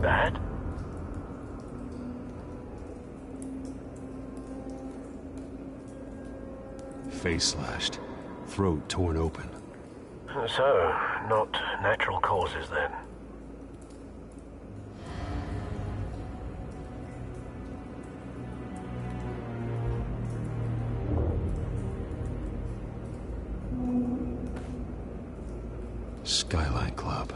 Bad? Face slashed, throat torn open. So, not natural causes then. Skyline Club.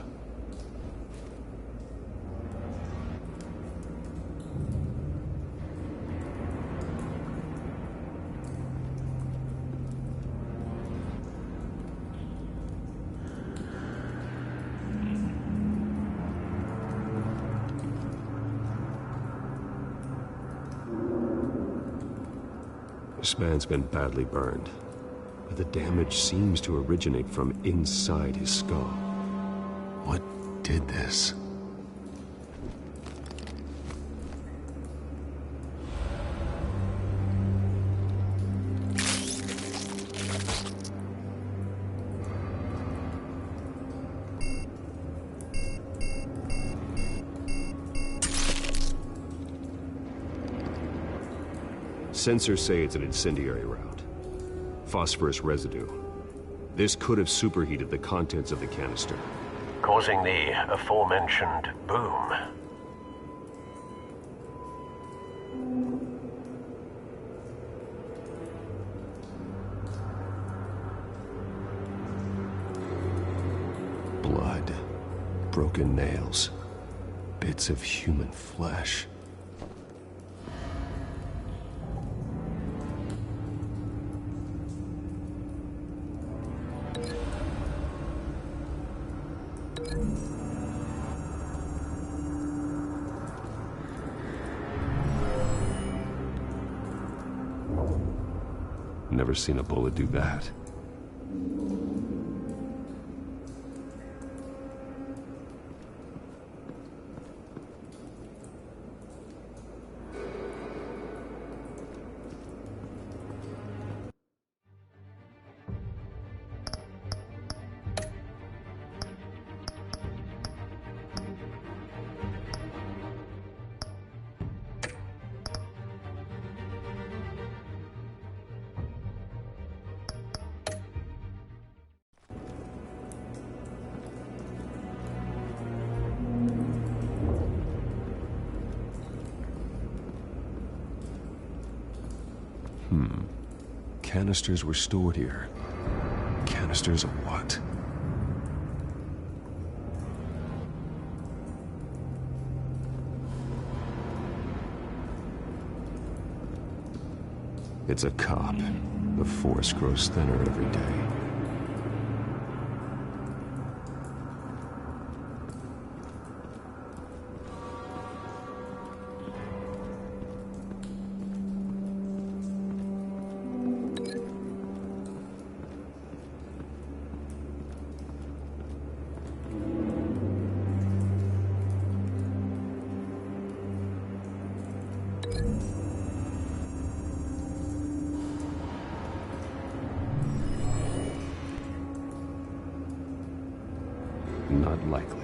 This man's been badly burned, but the damage seems to originate from inside his skull. What did this? Sensors say it's an incendiary route. Phosphorus residue. This could have superheated the contents of the canister, Causing the aforementioned boom. Blood, broken nails, bits of human flesh. Never seen a bullet do that. Canisters were stored here. Canisters of what? It's a cop. The force grows thinner every day. Not likely.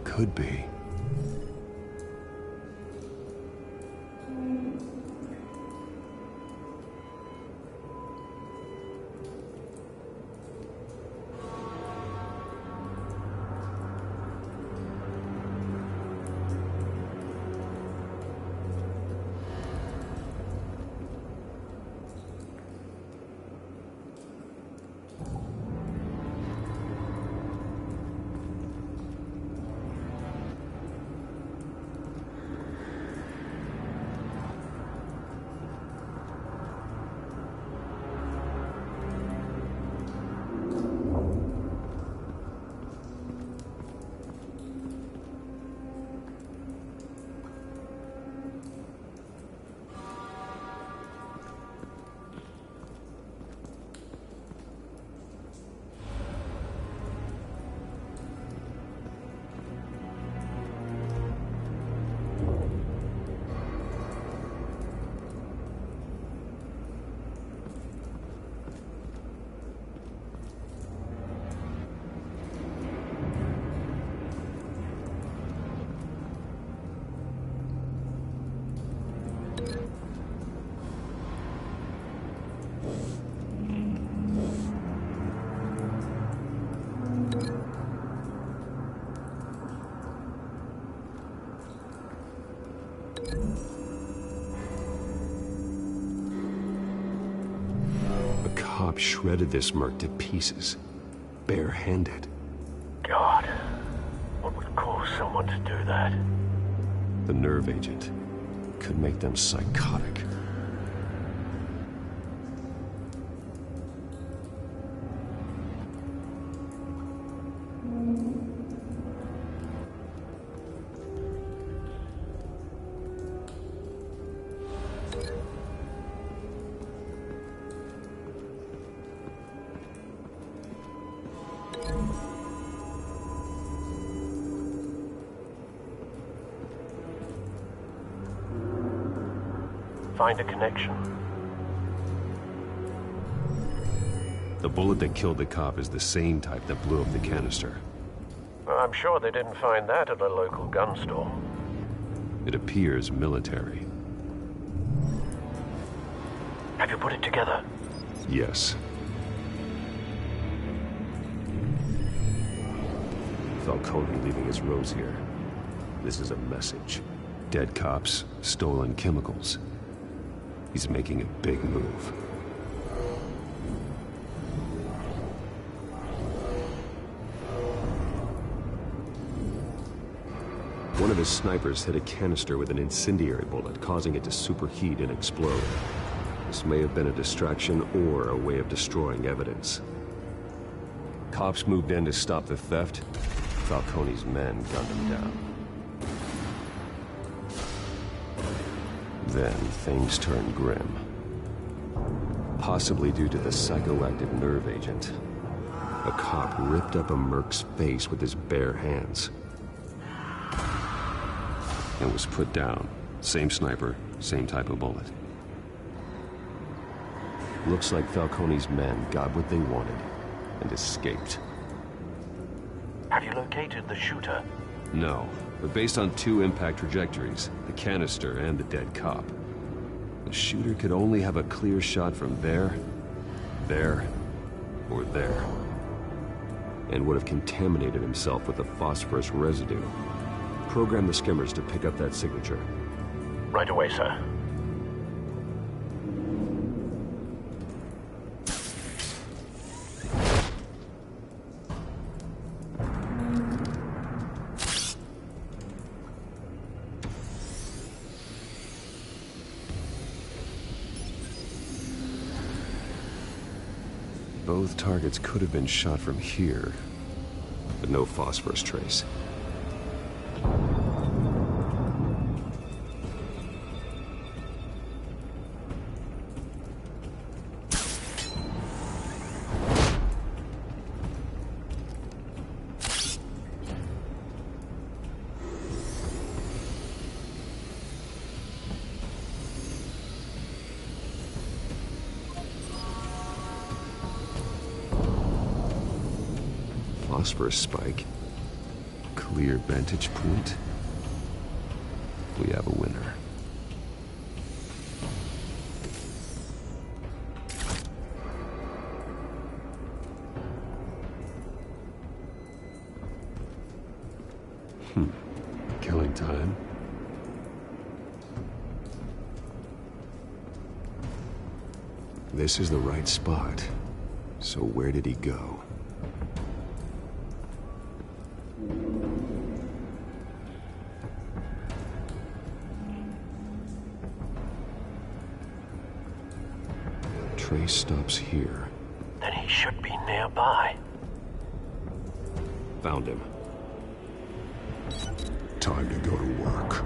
Could be. Shredded this merc to pieces, barehanded. God, what would cause someone to do that? The nerve agent could make them psychotic. Find a connection. The bullet that killed the cop is the same type that blew up the canister. Well, I'm sure they didn't find that at a local gun store. It appears military. Have you put it together? Yes. Falcone leaving his rose here. This is a message. Dead cops, stolen chemicals. He's making a big move. One of his snipers hit a canister with an incendiary bullet, causing it to superheat and explode. This may have been a distraction or a way of destroying evidence. Cops moved in to stop the theft. Falcone's men gunned him down. Then things turned grim. Possibly due to the psychoactive nerve agent. A cop ripped up a merc's face with his bare hands. And was put down. Same sniper, same type of bullet. Looks like Falcone's men got what they wanted and escaped. Have you located the shooter? No, but based on two impact trajectories, the canister and the dead cop, the shooter could only have a clear shot from there, or there, and would have contaminated himself with the phosphorus residue. Program the skimmers to pick up that signature. Right away, sir. Both targets could have been shot from here, but no phosphorus trace. phosphorus spike. Clear vantage point. We have a winner. Killing time. This is the right spot. So where did he go? Trace stops here. Then he should be nearby. Found him. Time to go to work.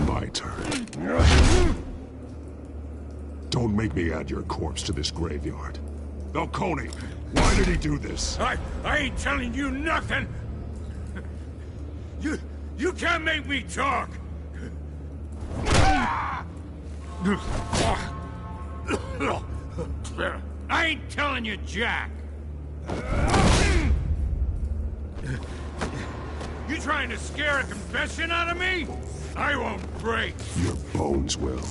My turn. Don't make me add your corpse to this graveyard. Falcone, why did he do this? I ain't telling you nothing! You can't make me talk! I ain't telling you jack! You trying to scare a confession out of me? I won't break! Your bones will.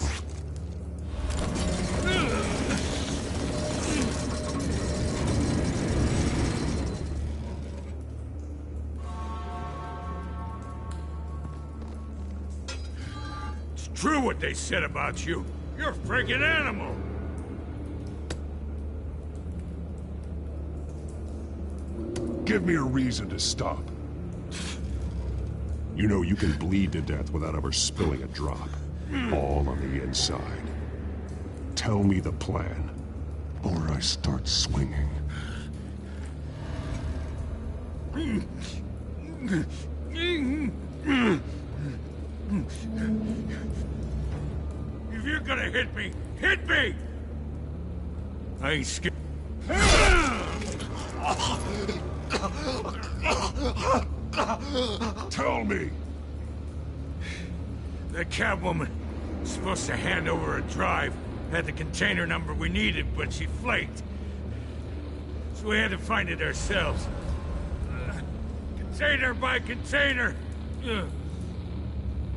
It's true what they said about you. You're a friggin' animal! Give me a reason to stop. You know you can bleed to death without ever spilling a drop. All on the inside. Tell me the plan, or I start swinging. If you're gonna hit me, hit me! I ain't scared. Tell me! The Catwoman was supposed to hand over a drive, had the container number we needed, but she flaked. So we had to find it ourselves. Container by container!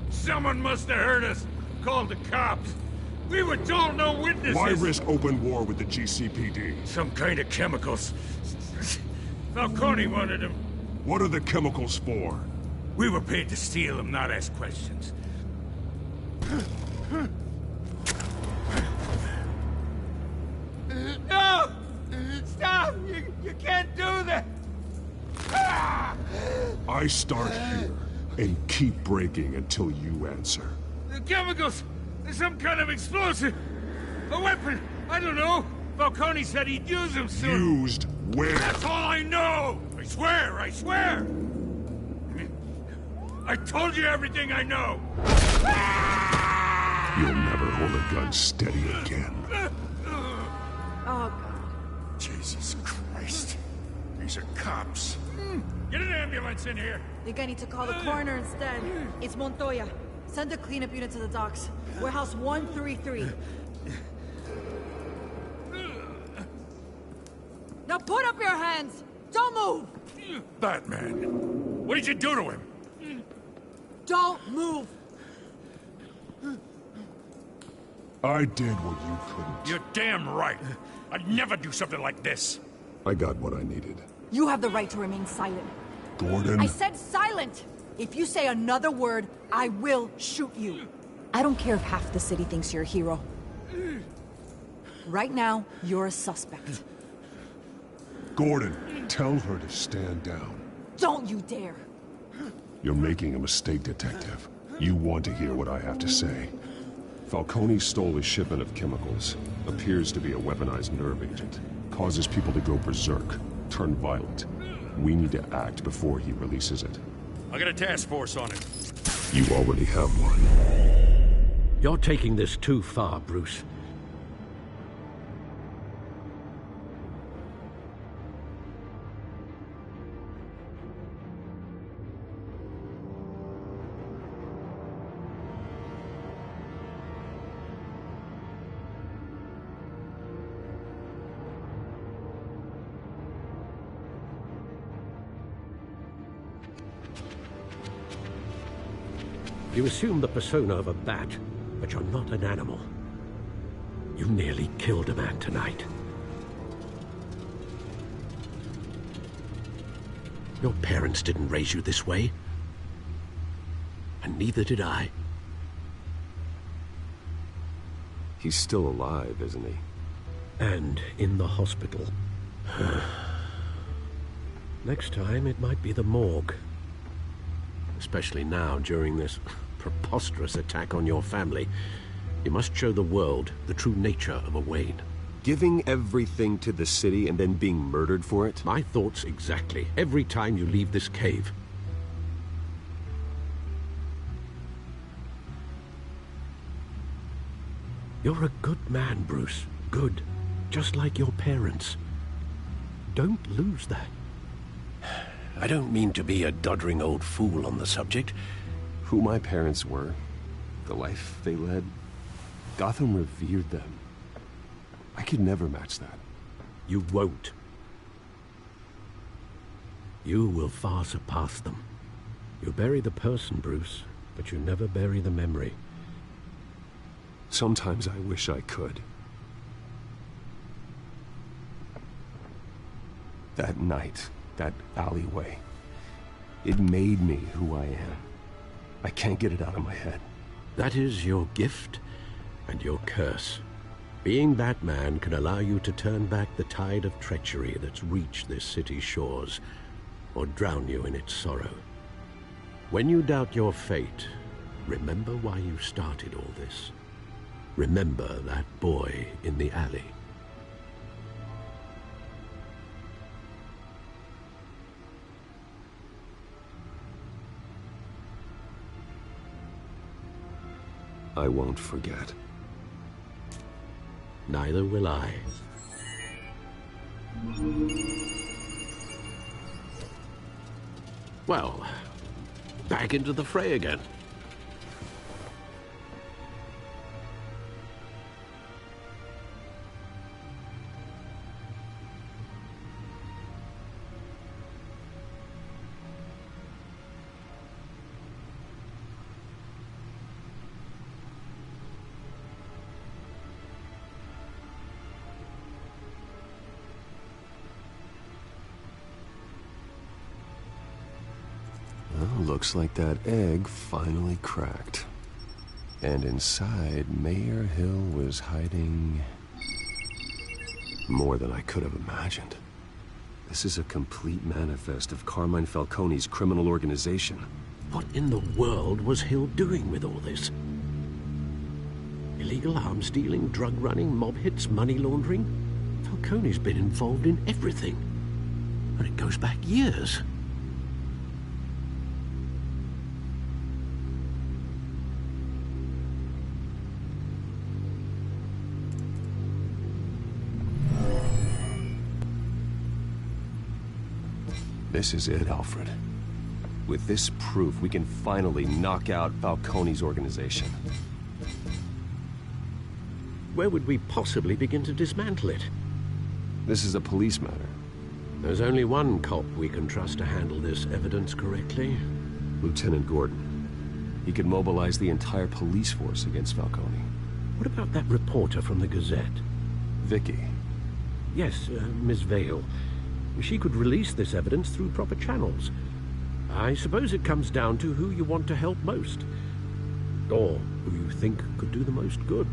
Someone must have heard us, called the cops. We were told no witnesses! Why risk open war with the GCPD? Some kind of chemicals. Falcone wanted them. What are the chemicals for? We were paid to steal them, not ask questions. No! Stop! You can't do that! I start here and keep breaking until you answer. The chemicals! There's some kind of explosive! A weapon! I don't know! Falcone said he'd use them soon! Used where? That's all I know! I swear! I swear! I told you everything I know! You'll never hold a gun steady again. Oh, God. Jesus Christ. These are cops. Get an ambulance in here! Think I need to call the coroner instead. It's Montoya. Send a cleanup unit to the docks. Warehouse 133. Now put up your hands! Don't move! Batman, what did you do to him? Don't move! I did what you couldn't. You're damn right. I'd never do something like this. I got what I needed. You have the right to remain silent. Gordon? I said silent! If you say another word, I will shoot you. I don't care if half the city thinks you're a hero. Right now, you're a suspect. Gordon, tell her to stand down. Don't you dare! You're making a mistake, Detective. You want to hear what I have to say. Falcone stole a shipment of chemicals. Appears to be a weaponized nerve agent. Causes people to go berserk, turn violent. We need to act before he releases it. I got a task force on it. You already have one. You're taking this too far, Bruce. You assume the persona of a bat, but you're not an animal. You nearly killed a man tonight. Your parents didn't raise you this way. And neither did I. He's still alive, isn't he? And in the hospital. Next time, it might be the morgue. Especially now, during this preposterous attack on your family. You must show the world the true nature of a Wayne. Giving everything to the city and then being murdered for it? My thoughts exactly. Every time you leave this cave. You're a good man, Bruce. Good. Just like your parents. Don't lose that. I don't mean to be a doddering old fool on the subject. Who my parents were, the life they led, Gotham revered them. I could never match that. You won't. You will far surpass them. You bury the person, Bruce, but you never bury the memory. Sometimes I wish I could. That night, that alleyway, it made me who I am. I can't get it out of my head. That is your gift and your curse. Being Batman can allow you to turn back the tide of treachery that's reached this city's shores, or drown you in its sorrow. When you doubt your fate, remember why you started all this. Remember that boy in the alley. I won't forget. Neither will I. Well, back into the fray again. Looks like that egg finally cracked. And inside, Mayor Hill was hiding more than I could have imagined. This is a complete manifest of Carmine Falcone's criminal organization. What in the world was Hill doing with all this? Illegal arms dealing, drug running, mob hits, money laundering? Falcone's been involved in everything. And it goes back years. This is it, Alfred. With this proof, we can finally knock out Falcone's organization. Where would we possibly begin to dismantle it? This is a police matter. There's only one cop we can trust to handle this evidence correctly. Lieutenant Gordon. He could mobilize the entire police force against Falcone. What about that reporter from the Gazette? Vicky. Yes, Miss Vale. She could release this evidence through proper channels. I suppose it comes down to who you want to help most. Or who you think could do the most good.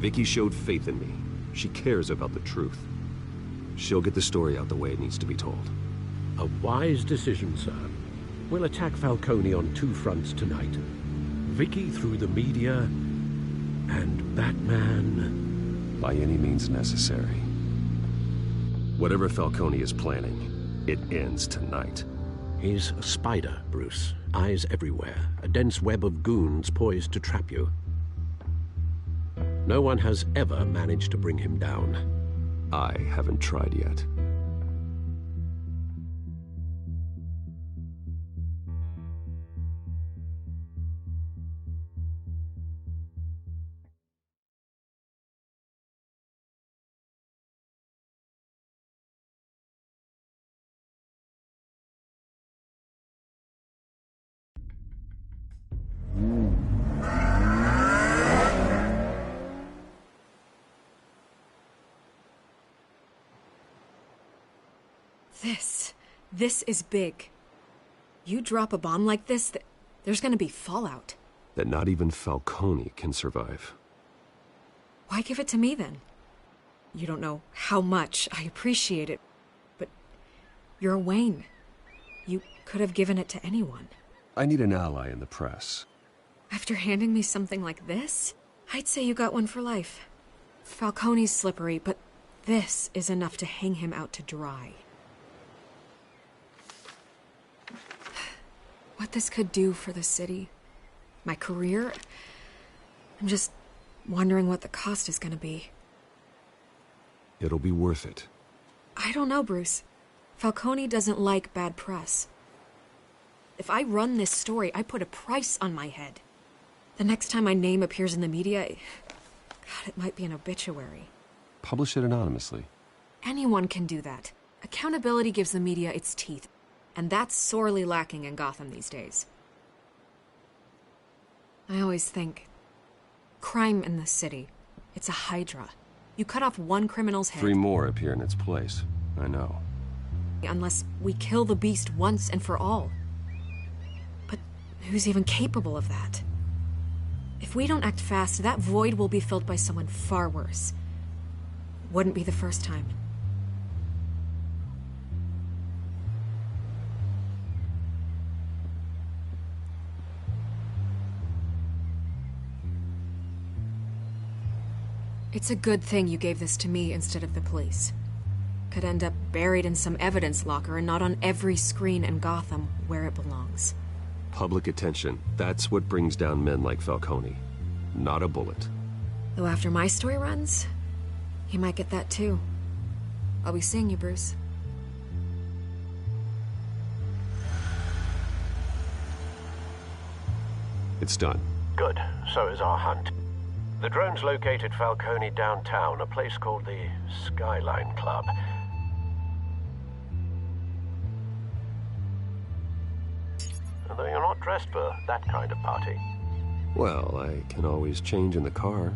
Vicky showed faith in me. She cares about the truth. She'll get the story out the way it needs to be told. A wise decision, sir. We'll attack Falcone on two fronts tonight. Vicky through the media, and Batman... By any means necessary. Whatever Falcone is planning, it ends tonight. He's a spider, Bruce. Eyes everywhere. A dense web of goons poised to trap you. No one has ever managed to bring him down. I haven't tried yet. This is big. You drop a bomb like this, there's gonna be fallout. That not even Falcone can survive. Why give it to me then? You don't know how much I appreciate it, but you're a Wayne. You could have given it to anyone. I need an ally in the press. After handing me something like this, I'd say you got one for life. Falcone's slippery, but this is enough to hang him out to dry. What this could do for the city, my career, I'm just wondering what the cost is gonna be. It'll be worth it. I don't know, Bruce. Falcone doesn't like bad press. If I run this story, I put a price on my head. The next time my name appears in the media, God, it might be an obituary. Publish it anonymously. Anyone can do that. Accountability gives the media its teeth, and that's sorely lacking in Gotham these days. I always think, crime in the city, it's a hydra. You cut off one criminal's head... 3 more appear in its place. I know. Unless we kill the beast once and for all. But who's even capable of that? If we don't act fast, that void will be filled by someone far worse. Wouldn't be the first time. It's a good thing you gave this to me instead of the police. Could end up buried in some evidence locker and not on every screen in Gotham where it belongs. Public attention. That's what brings down men like Falcone. Not a bullet. Though after my story runs, he might get that too. I'll be seeing you, Bruce. It's done. Good. So is our hunt. The drone's located Falcone downtown, a place called the Skyline Club. Although you're not dressed for that kind of party. Well, I can always change in the car.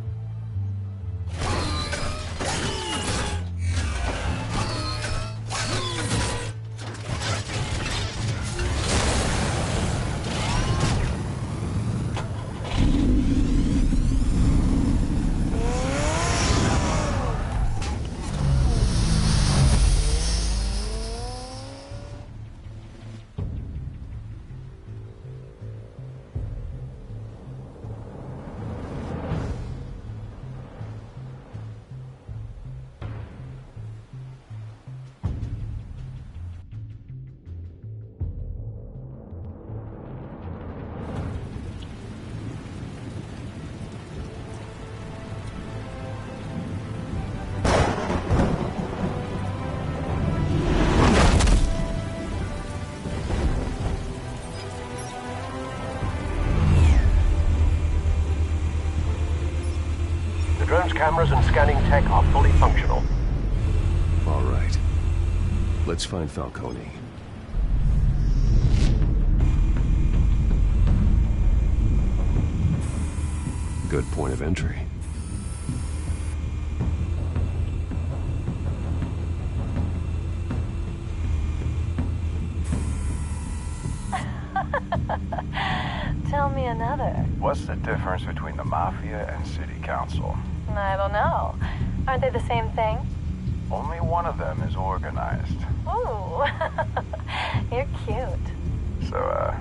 Drone's cameras and scanning tech are fully functional. All right. Let's find Falcone. Good point of entry. Tell me another. What's the difference between the Mafia and City Council? I don't know. Aren't they the same thing? Only one of them is organized. Ooh, you're cute. So,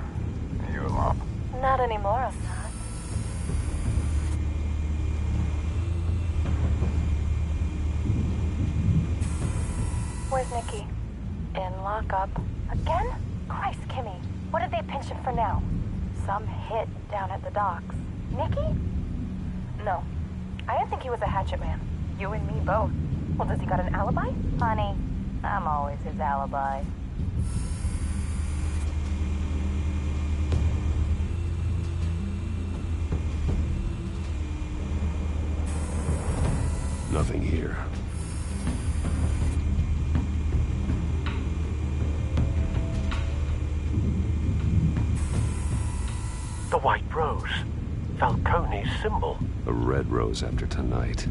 you alone? Not anymore, I'm not. Where's Nikki? In lockup. Again? Christ, Kimmy. What did they pinch him for now? Some hit down at the docks. Nikki? No. I didn't think he was a hatchet man. You and me both. Well, does he got an alibi? Honey, I'm always his alibi. Nothing here. The white rose. Falcone's symbol. A red rose after tonight.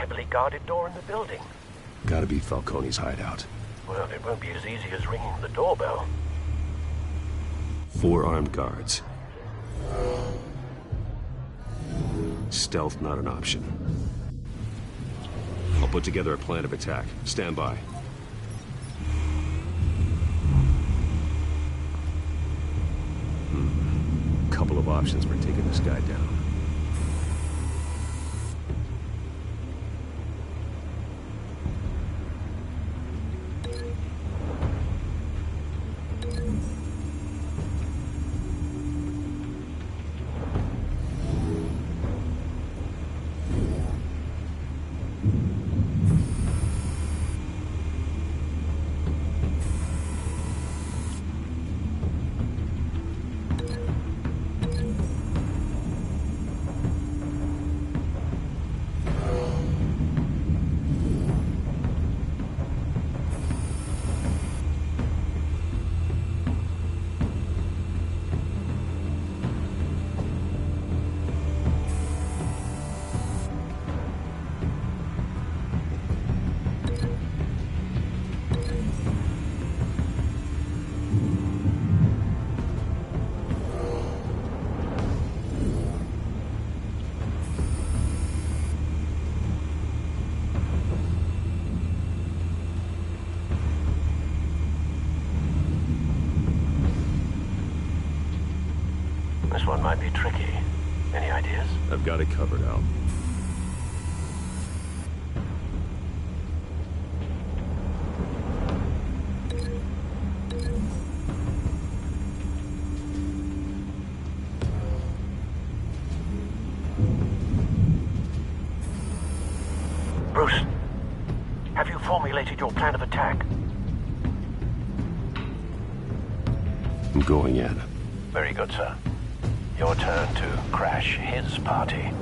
heavily guarded door in the building. Gotta be Falcone's hideout. Well, it won't be as easy as ringing the doorbell. 4 armed guards. Stealth not an option. I'll put together a plan of attack. Stand by. Couple of options for taking this guy down. This one might be tricky. Any ideas? I've got it covered, Al. Bruce, have you formulated your plan of attack? I'm going in. Very good, sir. Your turn to crash his party.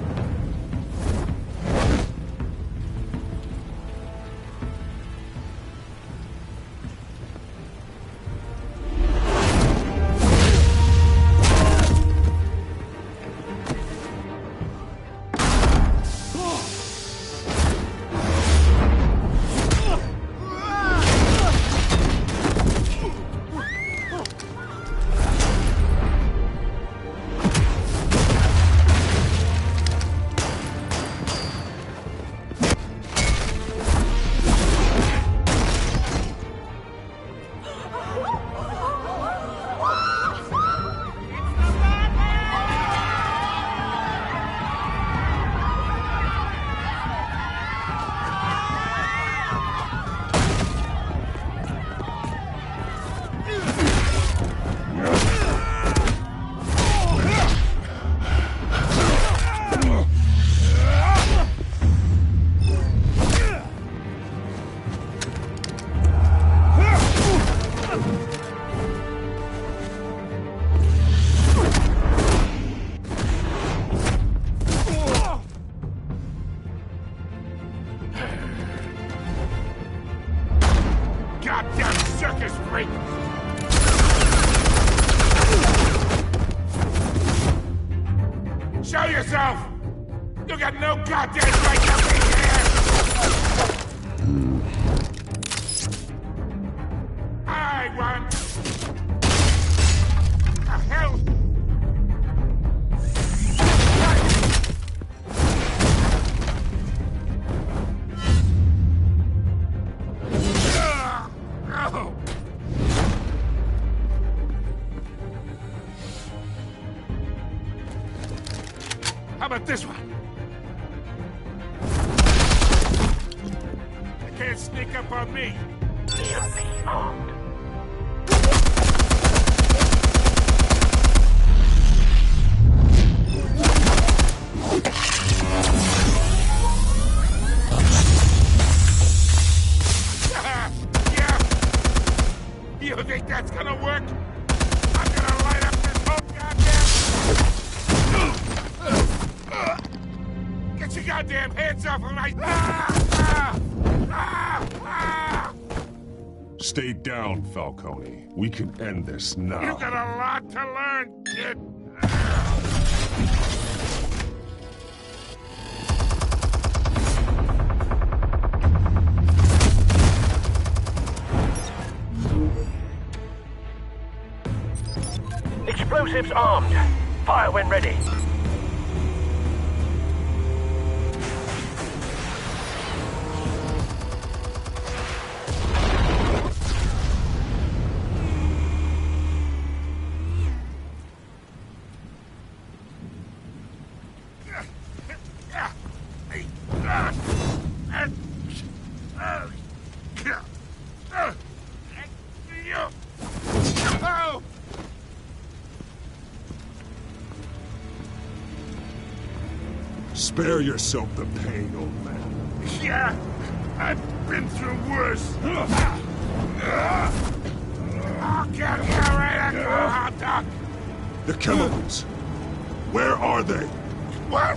Goddamn circus freak! Show yourself! You got no goddamn right to be here! I want... the hell? How about this one? They can't sneak up on me. EMP armed. Yeah. You think that's gonna work? I'm gonna light up this whole goddamn... Get your goddamn hands off of my... Stay down, Falcone. We can end this now. You got a lot to learn, kid. Operatives armed. Fire when ready. Spare yourself the pain, old man. Yeah, I've been through worse. I'll get you right at the hot dog. The chemicals. Where are they? What?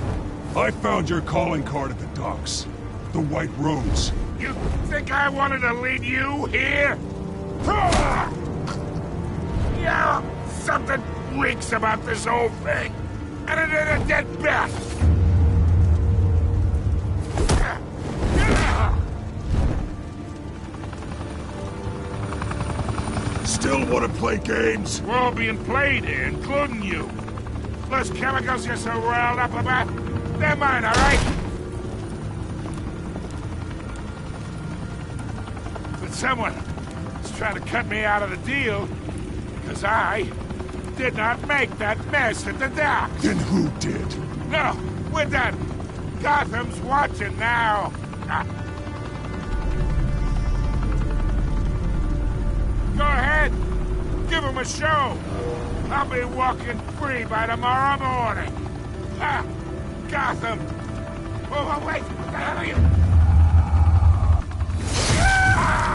I found your calling card at the docks. The White Rose. You think I wanted to lead you here? Yeah, something reeks about this whole thing. And it ain't a dead bat. Still want to play games? We're all being played here, including you. Those chemicals you're so riled up about, they're mine, all right? But someone is trying to cut me out of the deal, because I did not make that mess at the dock. Then who did? No, we're done. Gotham's watching now. Go ahead. Give him a show. I'll be walking free by tomorrow morning. Ah, Gotham. Oh, wait. What the hell are you? Ah!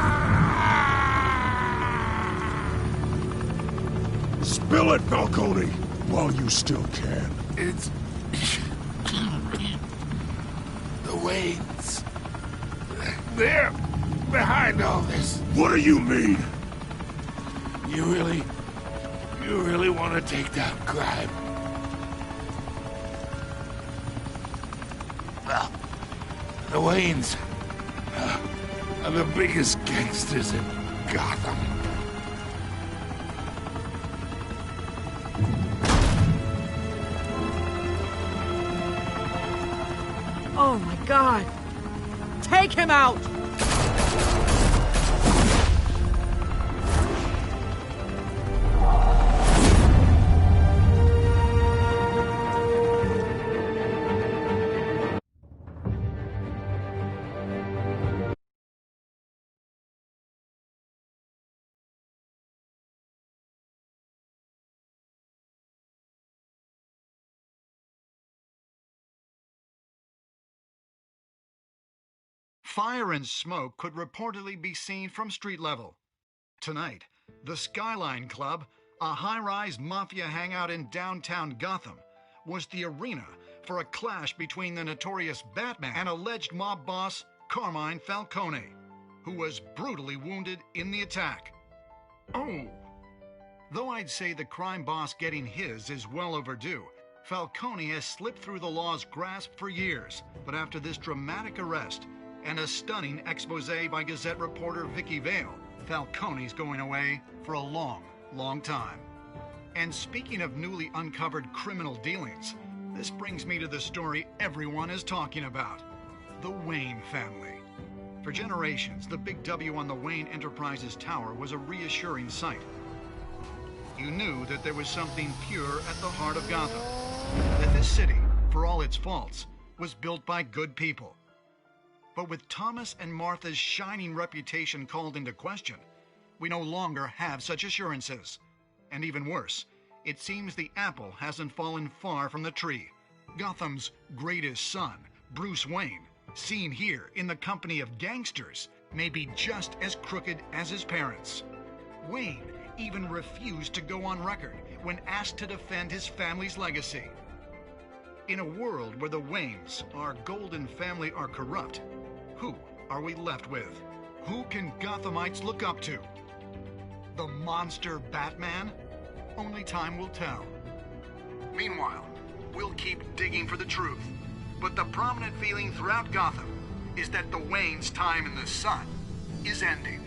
Spill it, Falcone, while you still can. It's... the Waynes. They're behind all this. What do you mean? You really want to take down crime? Well, the Waynes are the biggest gangsters in Gotham. Oh my God! Take him out! Fire and smoke could reportedly be seen from street level. Tonight, the Skyline Club, a high-rise mafia hangout in downtown Gotham, was the arena for a clash between the notorious Batman and alleged mob boss Carmine Falcone, who was brutally wounded in the attack. Oh! Though I'd say the crime boss getting his is well overdue, Falcone has slipped through the law's grasp for years, but after this dramatic arrest, and a stunning expose by Gazette reporter Vicky Vale, Falcone's going away for a long, long time. And speaking of newly uncovered criminal dealings, this brings me to the story everyone is talking about, the Wayne family. For generations, the big W on the Wayne Enterprises tower was a reassuring sight. You knew that there was something pure at the heart of Gotham, that this city, for all its faults, was built by good people. But with Thomas and Martha's shining reputation called into question, we no longer have such assurances. And even worse, it seems the apple hasn't fallen far from the tree. Gotham's greatest son, Bruce Wayne, seen here in the company of gangsters, may be just as crooked as his parents. Wayne even refused to go on record when asked to defend his family's legacy. In a world where the Waynes, our golden family, are corrupt, who are we left with? Who can Gothamites look up to? The monster Batman? Only time will tell. Meanwhile, we'll keep digging for the truth. But the prominent feeling throughout Gotham is that the Waynes' time in the sun is ending.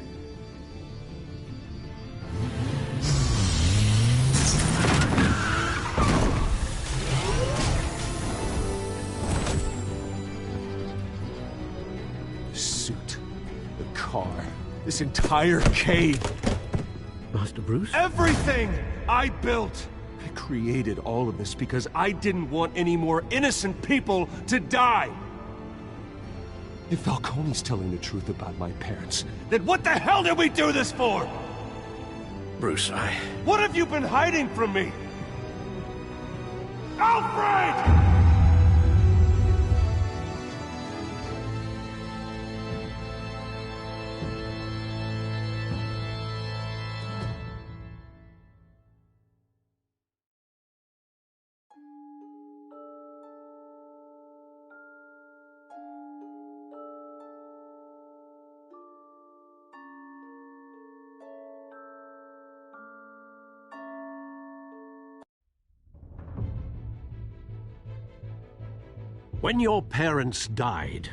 suit, the car, this entire cave. Master Bruce? Everything I built! I created all of this because I didn't want any more innocent people to die! If Falcone's telling the truth about my parents, then what the hell did we do this for? Bruce, What have you been hiding from me? Alfred! When your parents died,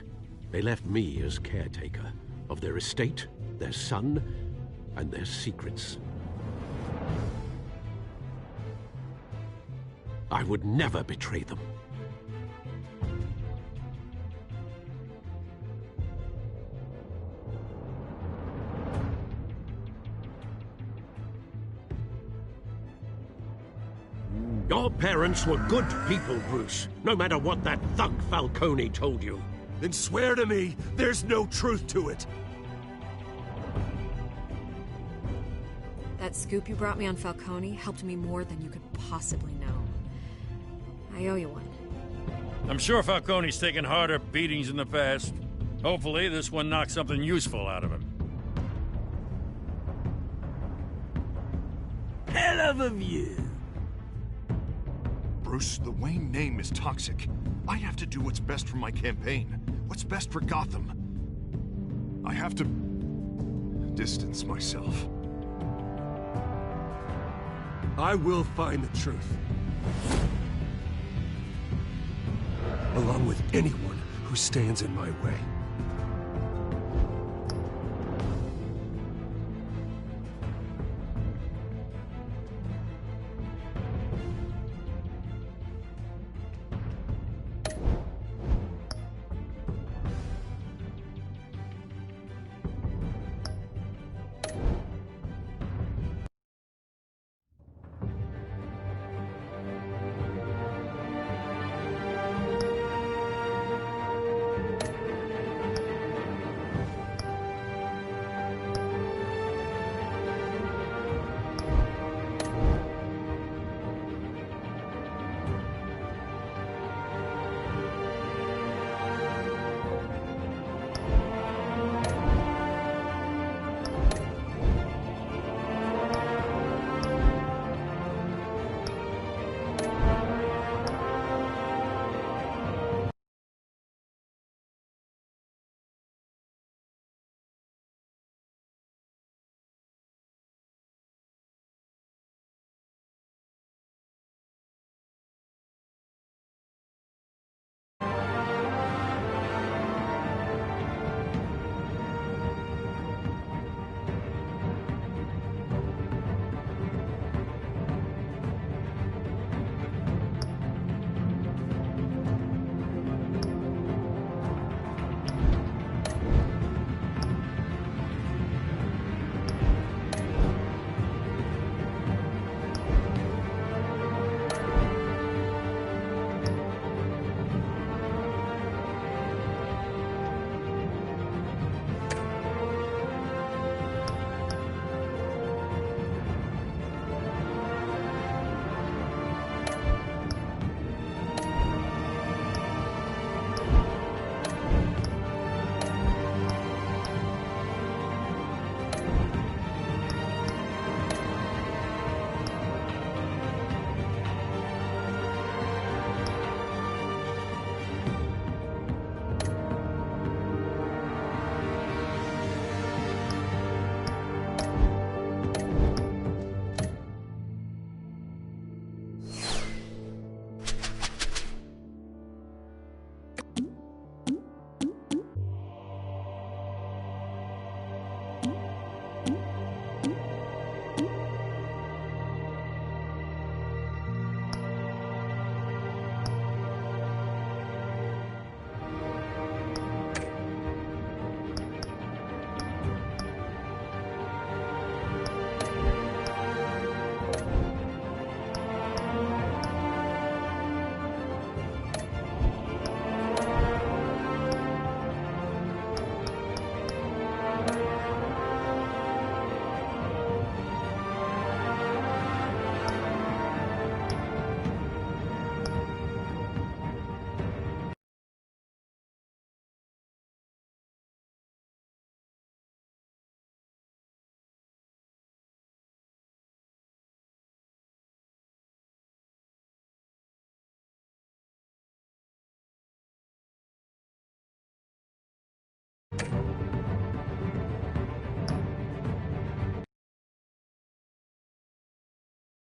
they left me as caretaker of their estate, their son, and their secrets. I would never betray them. Your parents were good people, Bruce, no matter what that thug Falcone told you. Then swear to me there's no truth to it. That scoop you brought me on Falcone helped me more than you could possibly know. I owe you one. I'm sure Falcone's taken harder beatings in the past. Hopefully, this one knocks something useful out of him. Hell of a view. Bruce, the Wayne name is toxic. I have to do what's best for my campaign. What's best for Gotham. I have to distance myself. I will find the truth. Along with anyone who stands in my way.